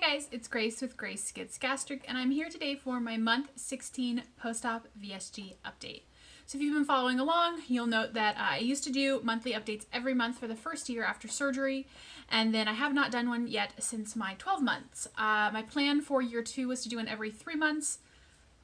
guys, it's Grace with Grace Gets Gastric, and I'm here today for my month 16 post-op VSG update. So if you've been following along, you'll note that I used to do monthly updates every month for the first year after surgery, and then I have not done one yet since my 12 months. My plan for year 2 was to do one every 3 months.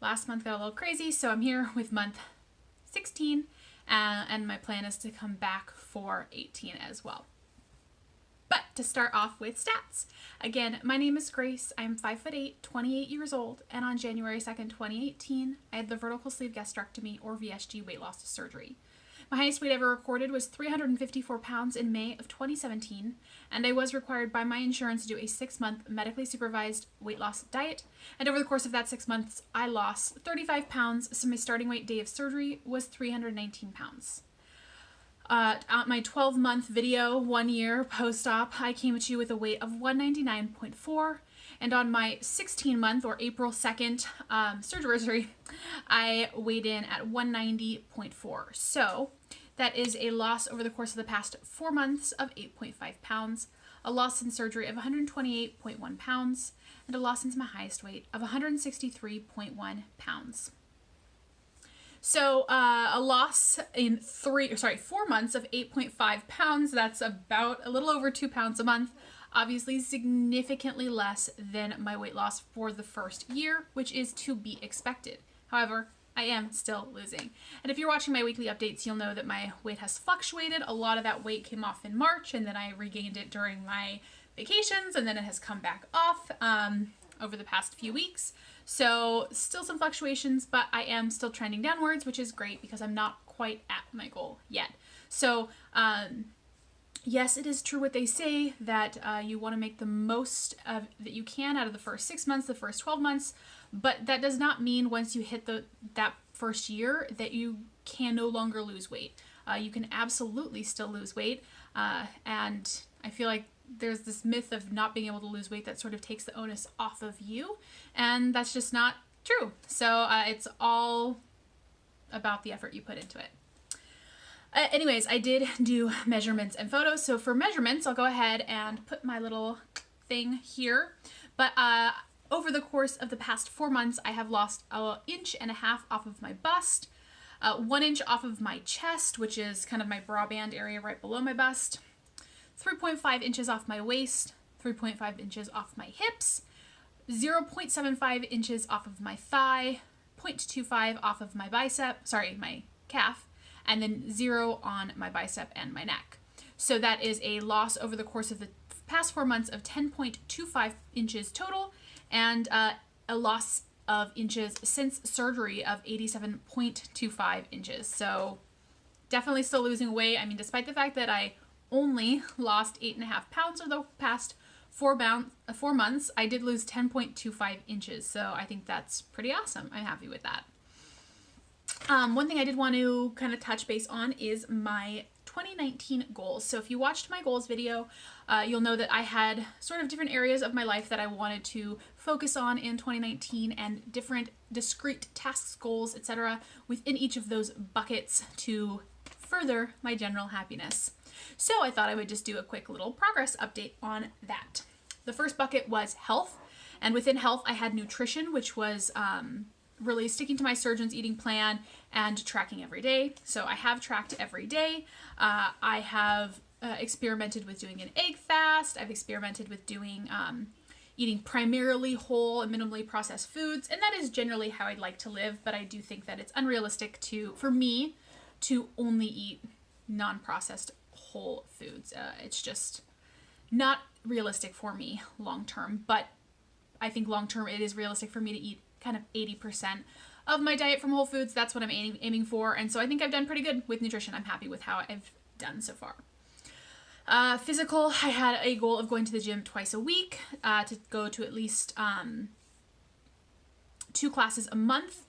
Last month got a little crazy, so I'm here with month 16, and my plan is to come back for 18 as well. But to start off with stats. Again, my name is Grace. I'm 5'8", 28 years old, and on January 2nd, 2018, I had the vertical sleeve gastrectomy or VSG weight loss surgery. My highest weight ever recorded was 354 pounds in May of 2017, and I was required by my insurance to do a 6-month medically supervised weight loss diet. And over the course of that 6 months, I lost 35 pounds, so my starting weight day of surgery was 319 pounds. On my 12-month video, 1 year post-op, I came at you with a weight of 199.4, and on my 16-month or April 2nd surgery, I weighed in at 190.4. So that is a loss over the course of the past 4 months of 8.5 pounds, a loss in surgery of 128.1 pounds, and a loss since my highest weight of 163.1 pounds. So a loss in 4 months of 8.5 pounds, that's about a little over 2 pounds a month, obviously significantly less than my weight loss for the first year, which is to be expected. However, I am still losing. And if you're watching my weekly updates, you'll know that my weight has fluctuated. A lot of that weight came off in March, and then I regained it during my vacations, and then it has come back off over the past few weeks. So still some fluctuations, but I am still trending downwards, which is great because I'm not quite at my goal yet. So yes, it is true what they say that you want to make the most of that you can out of the first 6 months, the first 12 months, but that does not mean once you hit that first year that you can no longer lose weight. You can absolutely still lose weight, and I feel like there's this myth of not being able to lose weight that sort of takes the onus off of you, and that's just not true. So it's all about the effort you put into it. Anyways, I did do measurements and photos. So for measurements, I'll go ahead and put my little thing here. But over the course of the past 4 months, I have lost 1.5 inches off of my bust, 1 inch off of my chest, which is kind of my bra band area right below my bust, 3.5 inches off my waist, 3.5 inches off my hips, 0.75 inches off of my thigh, 0.25 off of my my calf, and then 0 on my bicep and my neck. So that is a loss over the course of the past 4 months of 10.25 inches total, and a loss of inches since surgery of 87.25 inches. So definitely still losing weight. I mean, despite the fact that I only lost 8.5 pounds over the past 4 months, I did lose 10.25 inches. So I think that's pretty awesome. I'm happy with that. One thing I did want to kind of touch base on is my 2019 goals. So if you watched my goals video, you'll know that I had sort of different areas of my life that I wanted to focus on in 2019 and different discrete tasks, goals, etc. within each of those buckets to further my general happiness. So I thought I would just do a quick little progress update on that. The first bucket was health, and within health I had nutrition, which was really sticking to my surgeon's eating plan and tracking every day. So I have tracked every day. I have experimented with doing an egg fast. I've experimented with doing eating primarily whole and minimally processed foods, and that is generally how I'd like to live, but I do think that it's unrealistic for me to only eat non-processed whole foods. It's just not realistic for me long term, but I think long term it is realistic for me to eat kind of 80% of my diet from whole foods. That's what I'm aiming for, and so I think I've done pretty good with nutrition. I'm happy with how I've done so far. Physical, I had a goal of going to the gym twice a week, to go to at least 2 classes a month,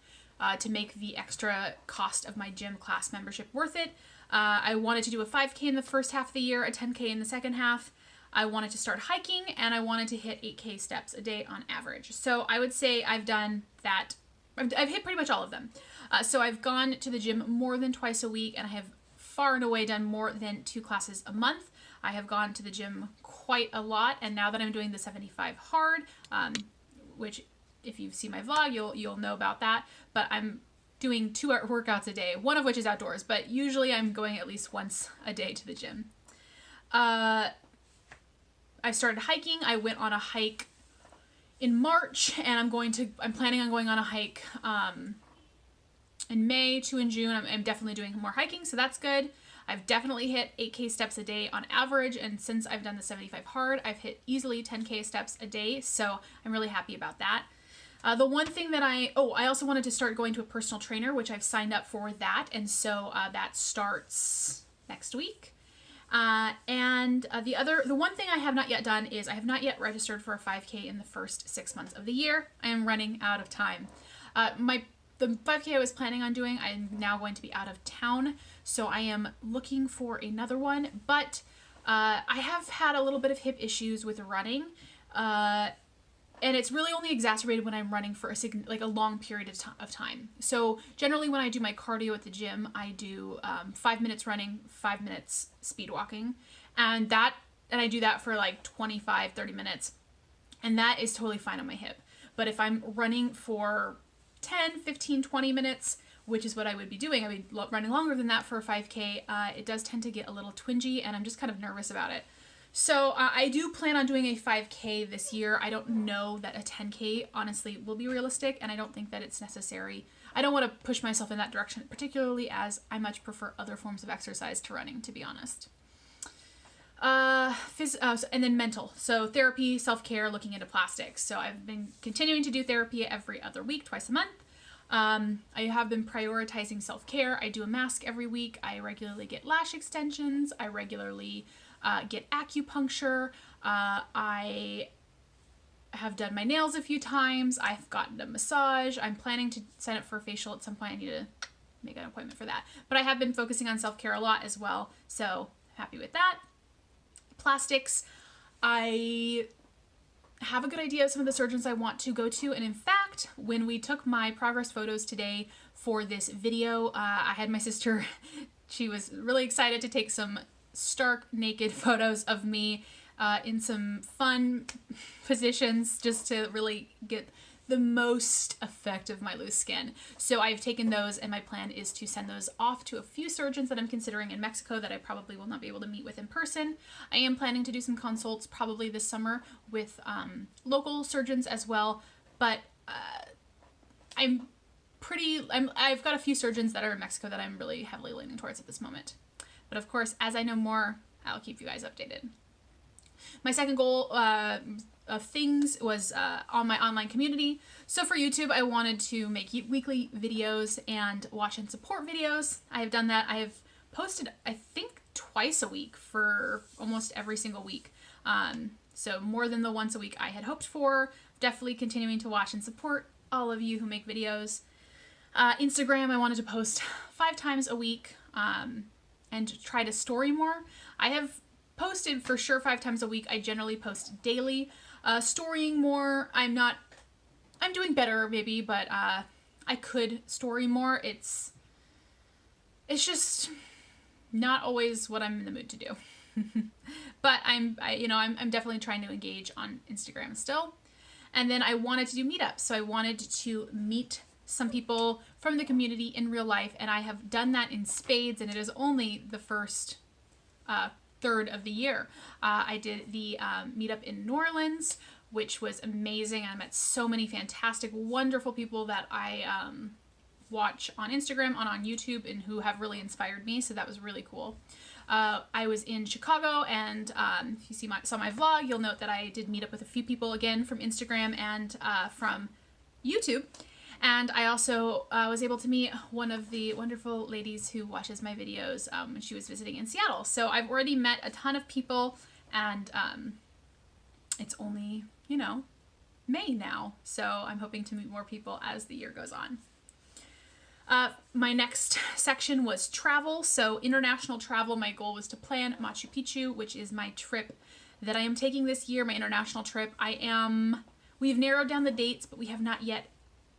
to make the extra cost of my gym class membership worth it. I wanted to do a 5K in the first half of the year, a 10K in the second half. I wanted to start hiking, and I wanted to hit 8K steps a day on average. So I would say I've done that. I've hit pretty much all of them. So I've gone to the gym more than twice a week, and I have far and away done more than 2 classes a month. I have gone to the gym quite a lot, and now that I'm doing the 75 hard, which if you've seen my vlog, you'll know about that, but I'm doing 2 workouts a day, one of which is outdoors, but usually I'm going at least once a day to the gym. I started hiking. I went on a hike in March, and I'm planning on going on a hike in May, 2 in June. I'm definitely doing more hiking, so that's good. I've definitely hit 8K steps a day on average, and since I've done the 75 hard, I've hit easily 10K steps a day, so I'm really happy about that. The one thing that I also wanted to start going to a personal trainer, which I've signed up for that, and so that starts next week. The one thing I have not yet done is I have not yet registered for a 5K in the first 6 months of the year. I am running out of time. The 5K I was planning on doing, I'm now going to be out of town, so I am looking for another one, but I have had a little bit of hip issues with running, and it's really only exacerbated when I'm running for a long period of time. So generally when I do my cardio at the gym, I do 5 minutes running, 5 minutes speed walking, and I do that for like 25, 30 minutes, and that is totally fine on my hip. But if I'm running for 10, 15, 20 minutes, which is what I would be doing, I would be running longer than that for a 5K, it does tend to get a little twingy, and I'm just kind of nervous about it. So I do plan on doing a 5K this year. I don't know that a 10K honestly will be realistic, and I don't think that it's necessary. I don't want to push myself in that direction, particularly as I much prefer other forms of exercise to running, to be honest. And then mental. So therapy, self-care, looking into plastics. So I've been continuing to do therapy every other week, twice a month. I have been prioritizing self-care. I do a mask every week. I regularly get lash extensions. I regularly get acupuncture. I have done my nails a few times. I've gotten a massage. I'm planning to sign up for a facial at some point. I need to make an appointment for that. But I have been focusing on self-care a lot as well, so happy with that. Plastics, I have a good idea of some of the surgeons I want to go to, and in fact, when we took my progress photos today for this video, I had my sister, she was really excited to take some stark naked photos of me in some fun positions just to really get the most effect of my loose skin. So I've taken those, and my plan is to send those off to a few surgeons that I'm considering in Mexico that I probably will not be able to meet with in person. I am planning to do some consults probably this summer with local surgeons as well, but I've got a few surgeons that are in Mexico that I'm really heavily leaning towards at this moment. But of course, as I know more, I'll keep you guys updated. My second goal of things was on my online community. So for YouTube, I wanted to make weekly videos and watch and support videos. I have done that. I have posted, I think, twice a week for almost every single week. So more than the once a week I had hoped for. Definitely continuing to watch and support all of you who make videos. Instagram, I wanted to post 5 times a week and try to story more. I have posted for sure 5 times a week. I generally post daily. Storying more, I'm doing better maybe, but I could story more. It's just not always what I'm in the mood to do. But I'm definitely trying to engage on Instagram still. And then I wanted to do meetups. So I wanted to meet some people from the community in real life, and I have done that in spades, and it is only the first third of the year. I did the meetup in New Orleans, which was amazing. I met so many fantastic, wonderful people that I watch on Instagram, on YouTube, and who have really inspired me, so that was really cool. I was in Chicago, and if you saw my vlog, you'll note that I did meet up with a few people again from Instagram and from YouTube. And I also was able to meet one of the wonderful ladies who watches my videos when she was visiting in Seattle. So I've already met a ton of people, and it's only, May now. So I'm hoping to meet more people as the year goes on. My next section was travel. So international travel, my goal was to plan Machu Picchu, which is my trip that I am taking this year, my international trip. We've narrowed down the dates, but we have not yet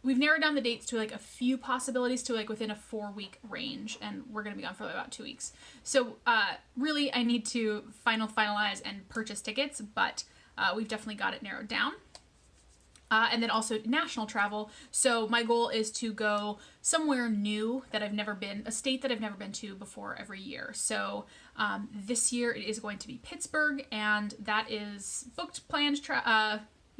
we've narrowed down the dates to like a few possibilities to like within a 4-week range, and we're going to be gone for about 2 weeks. So really I need to finalize and purchase tickets, but we've definitely got it narrowed down. And then also national travel. So my goal is to go somewhere new that I've never been, a state that I've never been to before every year. So this year it is going to be Pittsburgh, and that is booked, planned,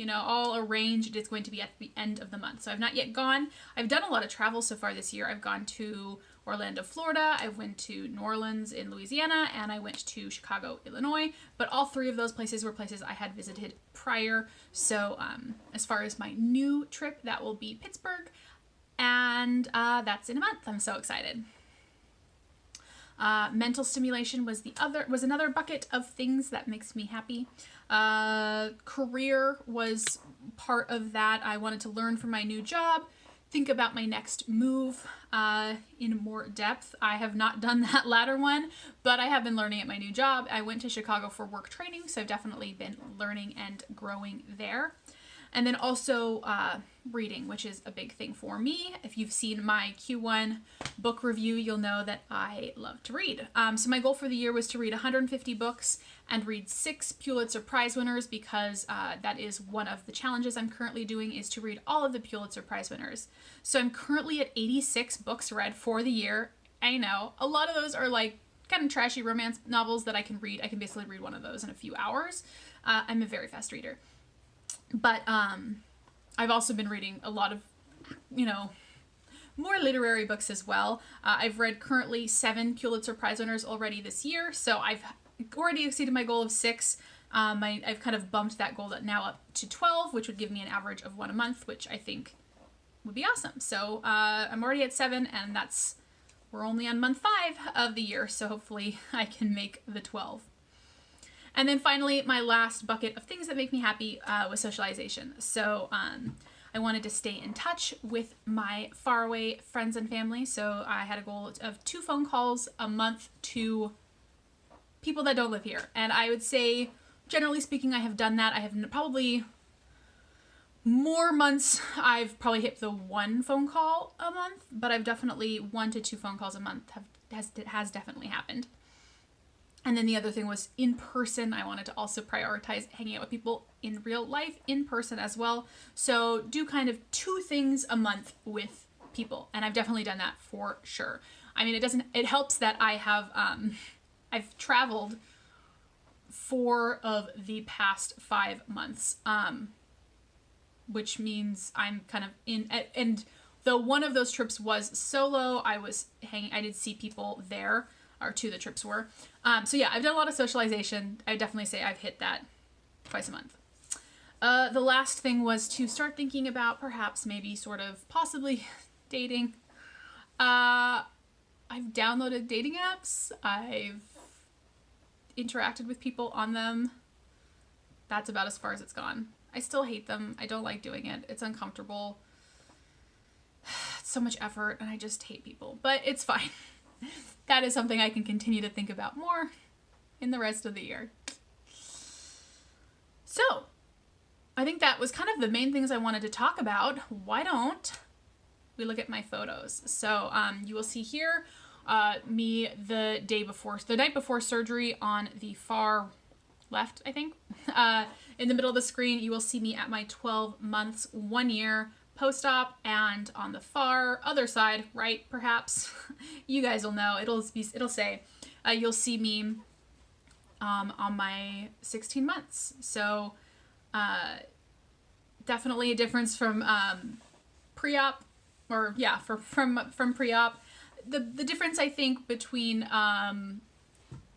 all arranged. It's going to be at the end of the month. So I've not yet gone. I've done a lot of travel so far this year. I've gone to Orlando, Florida. I went to New Orleans in Louisiana, and I went to Chicago, Illinois. But all 3 of those places were places I had visited prior. So as far as my new trip, that will be Pittsburgh, and that's in a month. I'm so excited. Mental stimulation was another bucket of things that makes me happy. Career was part of that. I wanted to learn from my new job, think about my next move in more depth. I have not done that latter one, but I have been learning at my new job. I went to Chicago for work training, so I've definitely been learning and growing there. And then also reading, which is a big thing for me. If you've seen my Q1 book review, you'll know that I love to read. So my goal for the year was to read 150 books and read 6 Pulitzer Prize winners, because that is one of the challenges I'm currently doing, is to read all of the Pulitzer Prize winners. So I'm currently at 86 books read for the year. I know, a lot of those are like kind of trashy romance novels that I can read. I can basically read one of those in a few hours. I'm a very fast reader. But I've also been reading a lot of, more literary books as well. I've read currently 7 Pulitzer Prize winners already this year, so I've already exceeded my goal of 6. I've kind of bumped that goal now up to 12, which would give me an average of 1 a month, which I think would be awesome. So I'm already at 7, and we're only on month 5 of the year, so hopefully I can make the 12. And then finally, my last bucket of things that make me happy was socialization. So I wanted to stay in touch with my faraway friends and family. So I had a goal of 2 phone calls a month to people that don't live here. And I would say, generally speaking, I have done that. I have probably more months I've probably hit the 1 phone call a month, but I've definitely 1 to 2 phone calls a month has definitely happened. And then the other thing was in person. I wanted to also prioritize hanging out with people in real life, in person as well. So do kind of 2 things a month with people. And I've definitely done that for sure. I mean, it helps that I have, I've traveled 4 of the past 5 months, which means I'm kind of and though one of those trips was solo, I did see people there, or 2 of the trips were. So yeah, I've done a lot of socialization. I definitely say I've hit that twice a month. The last thing was to start thinking about perhaps maybe sort of possibly dating. I've downloaded dating apps. I've interacted with people on them. That's about as far as it's gone. I still hate them. I don't like doing it. It's uncomfortable. It's so much effort, and I just hate people. But it's fine. That is something I can continue to think about more in the rest of the year. So, I think that was kind of the main things I wanted to talk about. Why don't we look at my photos? So, you will see here me the night before surgery on the far left, I think. In the middle of the screen, you will see me at my 12 months, 1 year post-op, and on the far other side, right, perhaps, you guys will know, it'll say, you'll see me on my 16 months. So definitely a difference from pre-op, or yeah, from pre-op. The difference, I think, between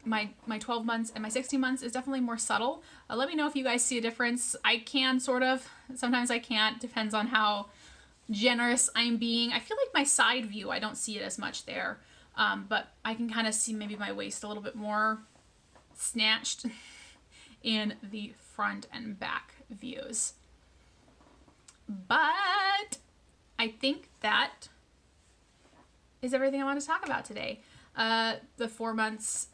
my 12 months and my 16 months is definitely more subtle. Let me know if you guys see a difference. I can sort of, sometimes I can't, depends on how generous I'm being. I feel like my side view, I don't see it as much there, but I can kind of see maybe my waist a little bit more snatched in the front and back views. But I think that is everything I want to talk about today. The 4 months,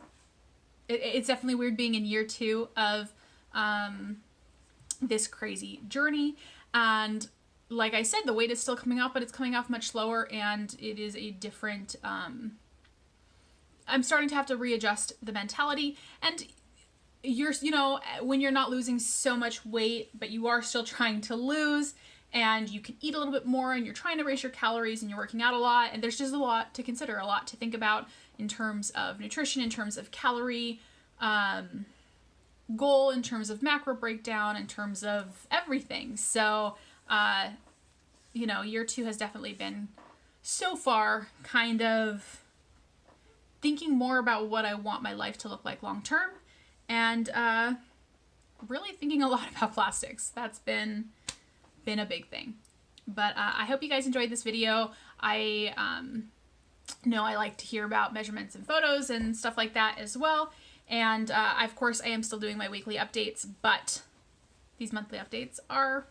it's definitely weird being in year 2 of this crazy journey, and like I said, the weight is still coming off, but it's coming off much slower, and it is a different, I'm starting to have to readjust the mentality. And you're, you know, when you're not losing so much weight, but you are still trying to lose, and you can eat a little bit more, and you're trying to raise your calories, and you're working out a lot, and there's just a lot to consider, a lot to think about in terms of nutrition, in terms of calorie goal, in terms of macro breakdown, in terms of everything. So, you know, year 2 has definitely been, so far, kind of thinking more about what I want my life to look like long term, and really thinking a lot about plastics. That's been a big thing. But I hope you guys enjoyed this video. I know I like to hear about measurements and photos and stuff like that as well. And of course, I am still doing my weekly updates, but these monthly updates are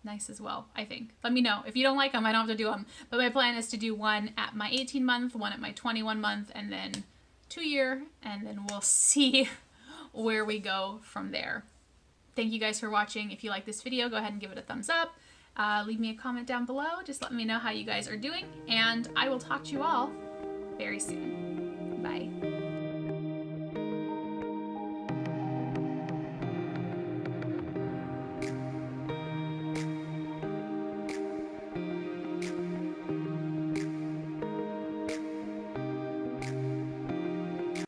nice as well, I think. Let me know. If you don't like them, I don't have to do them. But my plan is to do one at my 18-month, one at my 21-month, and then 2-year, and then we'll see where we go from there. Thank you guys for watching. If you like this video, go ahead and give it a thumbs up. Leave me a comment down below. Just let me know how you guys are doing, and I will talk to you all very soon. Bye.